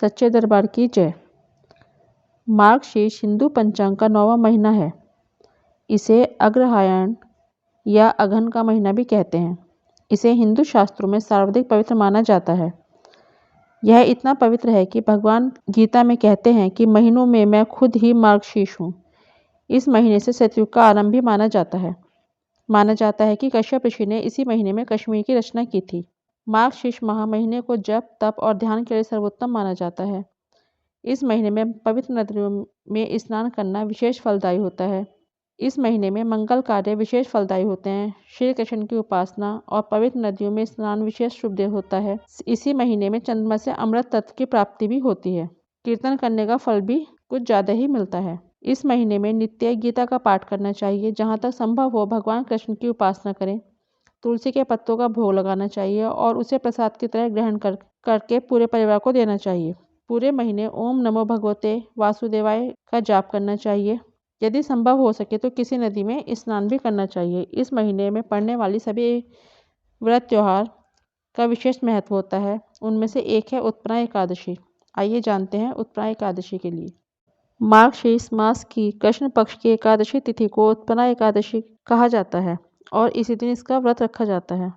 सच्चे दरबार की जय। मार्गशीर्ष हिंदू पंचांग का 9वां महीना है। इसे अग्रहायण या अघन का महीना भी कहते हैं। इसे हिंदू शास्त्रों में सर्वाधिक पवित्र माना जाता है। यह इतना पवित्र है कि भगवान गीता में कहते हैं कि महीनों में मैं खुद ही मार्गशीर्ष हूँ। इस महीने से सतयुग का आरंभ भी माना जाता है। माना जाता है कि कश्यप ऋषि ने इसी महीने में कश्मीर की रचना की थी। मार्गशीर्ष माह महीने को जप, तप और ध्यान के लिए सर्वोत्तम माना जाता है। इस महीने में पवित्र नदियों में स्नान करना विशेष फलदायी होता है। इस महीने में मंगल कार्य विशेष फलदायी होते हैं। श्री कृष्ण की उपासना और पवित्र नदियों में स्नान विशेष शुभ होता है। इसी महीने में चंद्रमा से अमृत तत्व की प्राप्ति भी होती है। कीर्तन करने का फल भी कुछ ज़्यादा ही मिलता है। इस महीने में नित्य गीता का पाठ करना चाहिए। जहाँ तक संभव हो भगवान कृष्ण की उपासना करें। तुलसी के पत्तों का भोग लगाना चाहिए और उसे प्रसाद की तरह ग्रहण करके पूरे परिवार को देना चाहिए। पूरे महीने ओम नमो भगवते वासुदेवाय का जाप करना चाहिए। यदि संभव हो सके तो किसी नदी में स्नान भी करना चाहिए। इस महीने में पड़ने वाली सभी व्रत त्योहार का विशेष महत्व होता है। उनमें से एक है उत्पन्ना एकादशी। आइए जानते हैं उत्पन्ना एकादशी के लिए। मार्गशीर्ष मास की कृष्ण पक्ष की एकादशी तिथि को उत्पन्ना एकादशी कहा जाता है और इसी दिन इसका व्रत रखा जाता है।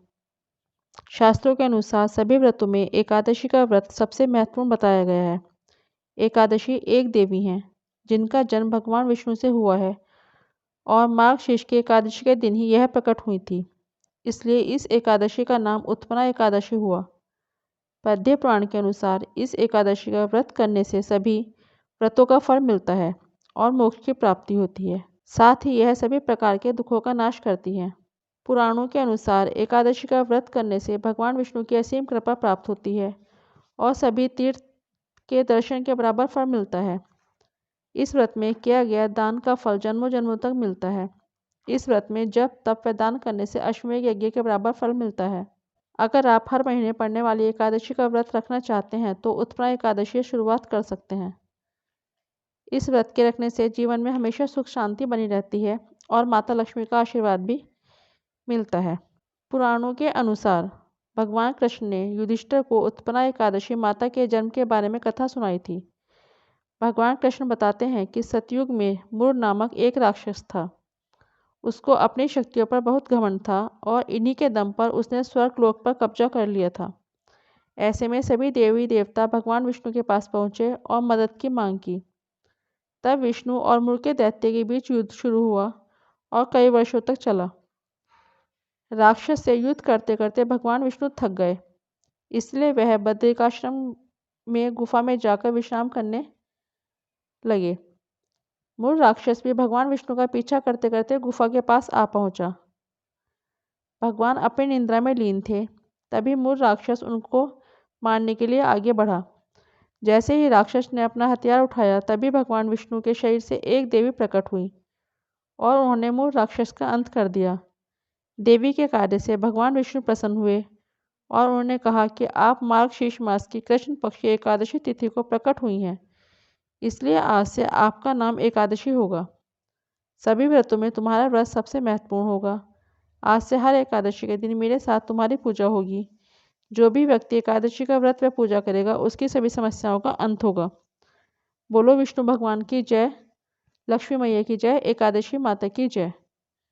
शास्त्रों के अनुसार सभी व्रतों में एकादशी का व्रत सबसे महत्वपूर्ण बताया गया है। एकादशी एक देवी हैं जिनका जन्म भगवान विष्णु से हुआ है और मार्गशीर्ष की एकादशी के दिन ही यह प्रकट हुई थी। इसलिए इस एकादशी का नाम उत्पन्ना एकादशी हुआ। पद्य पुराण के अनुसार इस एकादशी का व्रत करने से सभी व्रतों का फल मिलता है और मोक्ष की प्राप्ति होती है। साथ ही यह सभी प्रकार के दुखों का नाश करती है। पुराणों के अनुसार एकादशी का व्रत करने से भगवान विष्णु की असीम कृपा प्राप्त होती है और सभी तीर्थ के दर्शन के बराबर फल मिलता है। इस व्रत में किया गया दान का फल जन्मों जन्मों तक मिलता है। इस व्रत में जप, तप व दान करने से अश्वमेध यज्ञ के बराबर फल मिलता है। अगर आप हर महीने पड़ने वाली एकादशी का व्रत रखना चाहते हैं तो उत्पन्ना एकादशी से शुरुआत कर सकते हैं। इस व्रत के रखने से जीवन में हमेशा सुख शांति बनी रहती है और माता लक्ष्मी का आशीर्वाद भी मिलता है। पुराणों के अनुसार भगवान कृष्ण ने युधिष्ठिर को उत्पन्ना एकादशी माता के जन्म के बारे में कथा सुनाई थी। भगवान कृष्ण बताते हैं कि सतयुग में मुर नामक एक राक्षस था। उसको अपनी शक्तियों पर बहुत घमंड था और इन्हीं के दम पर उसने स्वर्गलोक पर कब्जा कर लिया था। ऐसे में सभी देवी देवता भगवान विष्णु के पास पहुंचे और मदद की मांग की। तब विष्णु और मुर के दैत्य के बीच युद्ध शुरू हुआ और कई वर्षों तक चला। राक्षस से युद्ध करते करते भगवान विष्णु थक गए। इसलिए वह बद्रिकाश्रम में गुफा में जाकर विश्राम करने लगे। मूल राक्षस भी भगवान विष्णु का पीछा करते करते गुफा के पास आ पहुंचा। भगवान अपनी निंद्रा में लीन थे। तभी मूल राक्षस उनको मारने के लिए आगे बढ़ा। जैसे ही राक्षस ने अपना हथियार उठाया तभी भगवान विष्णु के शरीर से एक देवी प्रकट हुई और उन्होंने मूल राक्षस का अंत कर दिया। देवी के कार्य से भगवान विष्णु प्रसन्न हुए और उन्होंने कहा कि आप मार्गशीर्ष मास की कृष्ण पक्ष की एकादशी तिथि को प्रकट हुई हैं, इसलिए आज से आपका नाम एकादशी होगा। सभी व्रतों में तुम्हारा व्रत सबसे महत्वपूर्ण होगा। आज से हर एकादशी के दिन मेरे साथ तुम्हारी पूजा होगी। जो भी व्यक्ति एकादशी का व्रत व पूजा करेगा उसकी सभी समस्याओं का अंत होगा। बोलो विष्णु भगवान की जय, लक्ष्मी मैया की जय, एकादशी माता की जय।